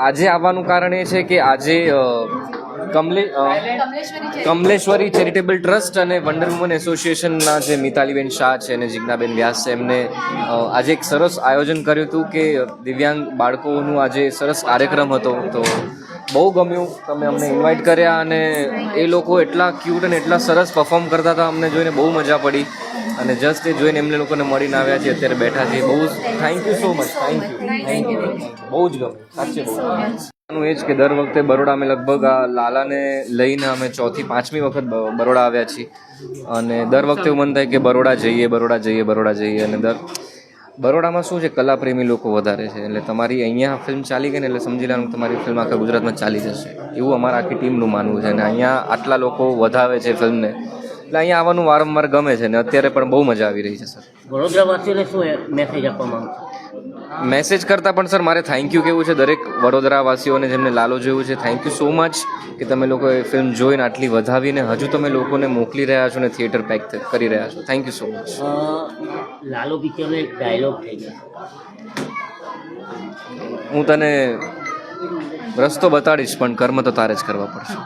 આજે આવવાનું કારણ એ છે કે આજે કમલેશ્વરી ચેરિટેબલ ટ્રસ્ટ અને વન્ડર વુમન એસોસિએશનના જે મિતાલીબેન શાહ છે અને જિજ્ઞાબેન વ્યાસ છે એમને આજે એક સરસ આયોજન કર્યું હતું કે દિવ્યાંગ બાળકોનું આજે સરસ કાર્યક્રમ હતો. તો બહુ ગમ્યું, તમે અમને ઇન્વાઇટ કર્યા અને એ લોકો એટલા ક્યુટ અને એટલા સરસ પરફોર્મ કરતા હતા, અમને જોઈને બહુ મજા પડી અને જસ્ટ એ જોઈને એમને લોકોને મળીને આવ્યા છે, અત્યારે બેઠા છે. બહુ thank you so much, thank you. બહુ જ ગમ્યું, સાચે બહુ એ જ કે દર વખતે બરોડા અમે લગભગ આ લાલાને લઈને અમે 4થી 5મી વખત બરોડા આવ્યા છીએ અને દર વખતે એવું મન થાય કે બરોડા જઈએ અને બરોડામાં શું છે, કલાપ્રેમી લોકો વધારે છે. એટલે તમારી અહીંયા ફિલ્મ ચાલી ગઈ ને એટલે સમજી લેવાનું તમારી ફિલ્મ આખા ગુજરાતમાં ચાલી જશે, એવું અમારા આખી ટીમનું માનવું છે. અને અહીંયા આટલા લોકો વધાવે છે ફિલ્મને, એટલે અહીંયા આવવાનું વારંવાર ગમે છે ને અત્યારે પણ બહુ મજા આવી રહી છે. સર, વડોદરાવાસીઓને શું મેસેજ આપવા માંગો? મેસેજ કરતાં પણ સર મારે થેન્ક યુ કહેવું છે દરેક વડોદરાવાસીઓને જેમને લાલો જોયું છે. થેન્ક યુ સો મચ કે તમે લોકોએ ફિલ્મ જોઈને આટલી વધાવીને હજુ તમે લોકોને મોકલી રહ્યા છો ને થિયેટર પેક કરી રહ્યા છો. Thank you so much. Lalo પિક્ચરનો એક ડાયલોગ થઈ ગયો, હું તને રસ્તો બતાડીશ પણ કર્મ તો તારે જ કરવા પડશે.